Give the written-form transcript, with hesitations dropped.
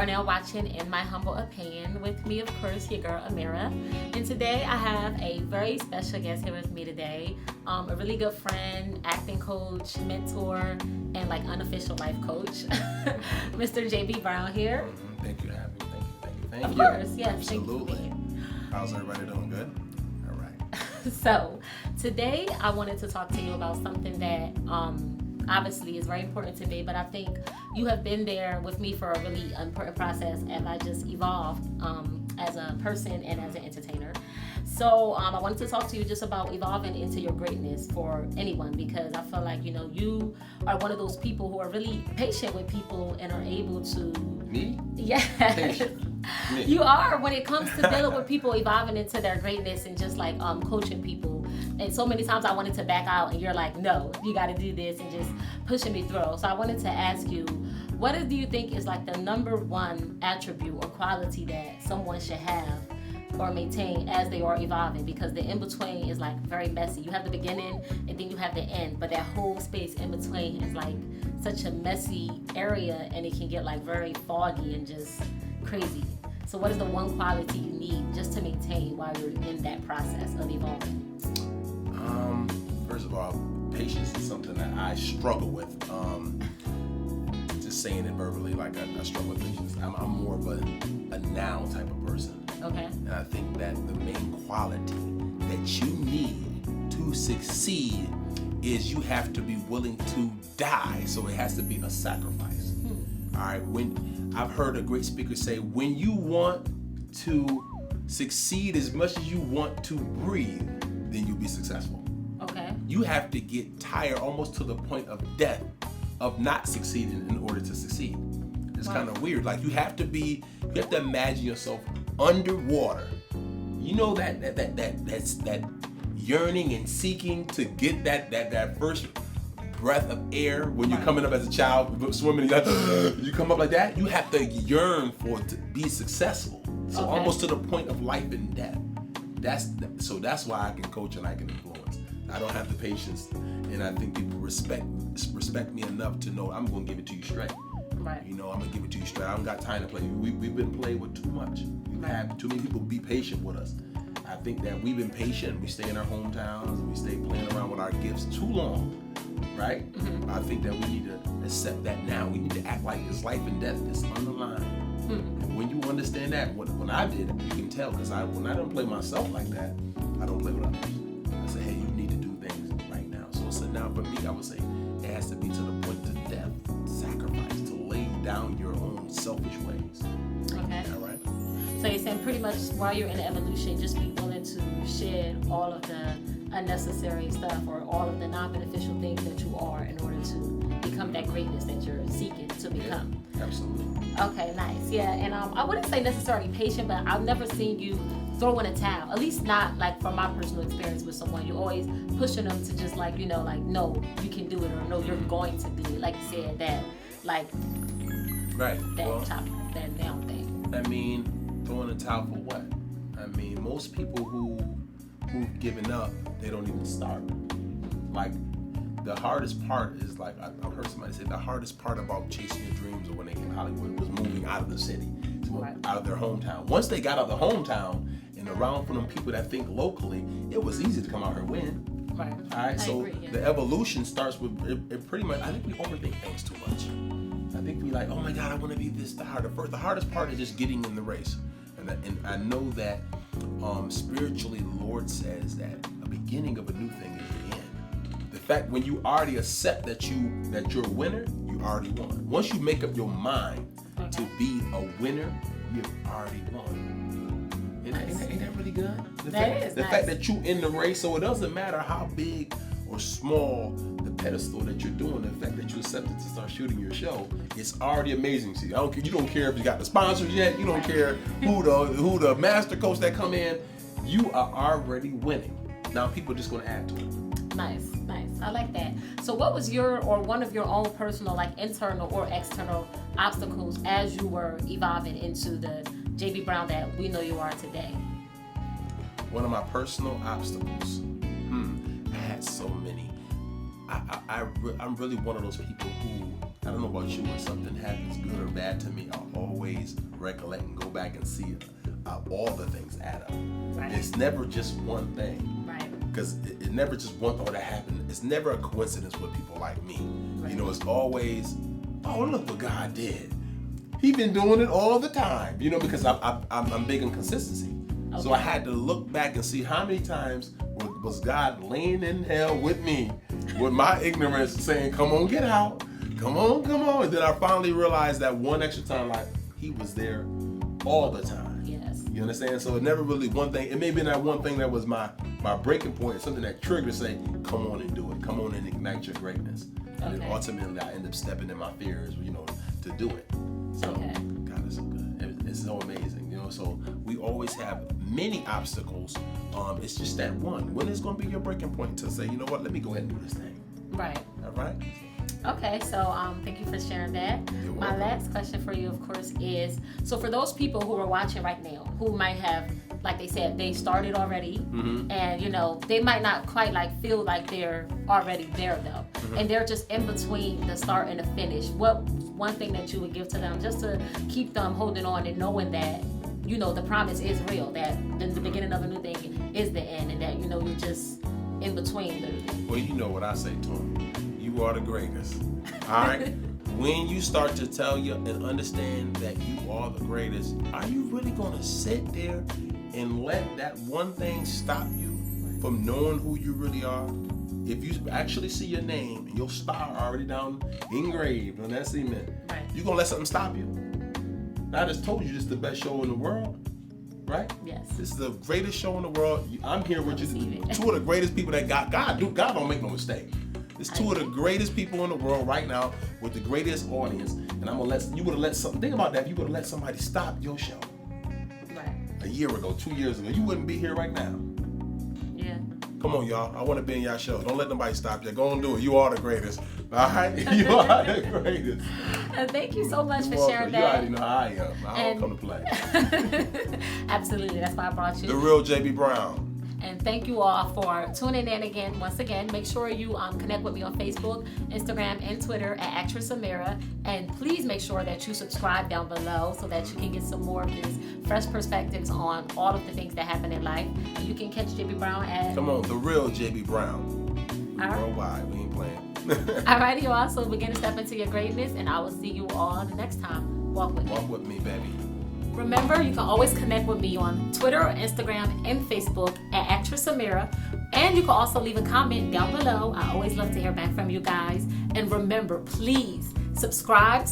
are now watching In My Humble Opinion with me, of course, your girl Amira. And today I have a very special guest here with me today. A really good friend, acting coach, mentor, and like unofficial life coach, Mr. JB Brown here. Thank you for having me. Thank you. Of course, yes. Absolutely. Thank you. How's everybody doing? Good? All right. So today I wanted to talk to you about something that obviously is very important to me, but I think you have been there with me for a really important process as I just evolved as a person and as an entertainer. So I wanted to talk to you just about evolving into your greatness for anyone, because I feel like, you are one of those people who are really patient with people and are able to... Me? Yes. Me. You are when it comes to dealing with people evolving into their greatness and just like coaching people. And so many times I wanted to back out and you're like, no, you got to do this, and just pushing me through. So I wanted to ask you, do you think is like the number one attribute or quality that someone should have or maintain as they are evolving? Because the in-between is like very messy. You have the beginning and then you have the end, but that whole space in between is like such a messy area, and it can get like very foggy and just crazy. So what is the one quality you need just to maintain while you're in that process of evolving? First of all, patience is something that I struggle with. Just saying it verbally, like I struggle with patience. I'm more of a now type of person. Okay. And I think that the main quality that you need to succeed is you have to be willing to die. So it has to be a sacrifice. All right. When I've heard a great speaker say, when you want to succeed as much as you want to breathe, then you'll be successful. Okay. You have to get tired almost to the point of death of not succeeding in order to succeed. It's kind of weird. Like you have to imagine yourself underwater. You know that yearning and seeking to get that first breath of air when you're coming up as a child, swimming, you come up like that. You have to yearn for it to be successful. So almost to the point of life and death. That's why I can coach and I can influence. I don't have the patience, and I think people respect me enough to know I'm going to give it to you straight. Right. I'm going to give it to you straight. I don't got time to play. We've been playing with too much. We've had too many people be patient with us. I think that we've been patient. We stay in our hometowns and we stay playing around with our gifts too long, right? Mm-hmm. I think that we need to accept that now. We need to act like it's life and death is on the line. Mm-hmm. And when you understand that, when I did it, you can tell, because when I don't play myself like that, I don't play with others. I say, hey, you need to do things right now. So now for me, I would say it has to be to the point to death, sacrifice, to lay down your own selfish ways. Okay. All right. So you're saying pretty much while you're in the evolution, just be willing to shed all of the unnecessary stuff or all of the non-beneficial things that you are in order to become that greatness that you're seeking to become. Yeah, absolutely. Okay, nice. Yeah, and I wouldn't say necessarily patient, but I've never seen you throw in a towel. At least not like from my personal experience with someone. You're always pushing them to just like, no, you can do it, or no, you're going to do it. Like you said, that like right. that down thing. I mean, throwing a towel for what? I mean, most people who've given up, they don't even start. Like, the hardest part is, like, I've heard somebody say the hardest part about chasing your dreams or when they came to Hollywood was moving out of the city, out of their hometown. Once they got out of the hometown and around from them people that think locally, it was easy to come out here and win. Right. All right. So the evolution starts with it pretty much. I think we overthink things too much. I think we like, oh my God, I want to be this star. The hardest part is just getting in the race. And I know that spiritually, the Lord says that the beginning of a new thing is the end. The fact when you already accept that you're a winner, you already won. Once you make up your mind to be a winner, you've already won. Ain't that really good? The fact that you in the race, so it doesn't matter how big or small the pedestal that you're doing, the fact that you accepted to start shooting your show, it's already amazing to you. You don't care if you got the sponsors yet, you don't care who the master coach that come in, you are already winning. Now people are just gonna add to it. Nice. I like that. So what was one of your own personal, like internal or external obstacles as you were evolving into the JB Brown that we know you are today? One of my personal obstacles. I had so many. I'm really one of those people who I don't know about you, when something happens good or bad to me, I'll always recollect and go back and see all the things add up. Right. It's never just one thing. Right. Because it never just one thing that happened. It's never a coincidence with people like me. Right. You know, it's always, oh, look what God did. He been doing it all the time. You know, because I'm big on consistency. Okay. So I had to look back and see how many times was God laying in hell with me, with my ignorance, saying, come on, get out. Come on, come on. And then I finally realized that one extra time, like, he was there all the time. Yes. You understand? So it never really one thing. It may be that one thing that was my breaking point, something that triggered, say, come on and do it. Come on and ignite your greatness. And then ultimately I end up stepping in my fears, you know, to do it. So God is so good. It's so amazing. You know, so we always have many obstacles. It's just that one. When is going to be your breaking point to say, you know what, let me go ahead and do this thing. Right. All right. Okay, so thank you for sharing that. My last question for you, of course, is, so for those people who are watching right now, who might have, like they said, they started already, and, you know, they might not quite like feel like they're already there though, and they're just in between the start and the finish. What one thing that you would give to them just to keep them holding on and knowing that, you know, the promise is real, that the beginning of a new thing is the end, and that, you know, you're just in between literally? Well, you know what I say to them. You are the greatest. All right? When you start to tell you and understand that you are the greatest, are you really going to sit there and let that one thing stop you from knowing who you really are? If you actually see your name and your star already down engraved on that cement, you going to let something stop you? I just told you this is the best show in the world, right? Yes. This is the greatest show in the world. I'm here with you, two of the greatest people that God don't make no mistake. It's two of the greatest people in the world right now with the greatest audience. And you would have let something, think about that, if you would have let somebody stop your show. Right. A year ago, 2 years ago, you wouldn't be here right now. Yeah. Come on, y'all. I want to be in y'all show. Don't let nobody stop you. Go and do it. You are the greatest. All right? You are the greatest. Thank you so much for sharing that. You already know how I am. I don't come to play. Absolutely. That's why I brought you. The real JB Brown. And thank you all for tuning in again. Once again, make sure you connect with me on Facebook, Instagram, and Twitter at Actress Amira. And please make sure that you subscribe down below so that you can get some more of these fresh perspectives on all of the things that happen in life. And you can catch JB Brown at... Come on, the real JB Brown. Worldwide. We ain't playing. Alrighty, you all. So begin to step into your greatness. And I will see you all the next time. Walk with me. Walk with me, baby. Remember, you can always connect with me on Twitter, Instagram, and Facebook at Actress Amira. And you can also leave a comment down below. I always love to hear back from you guys. And remember, please subscribe.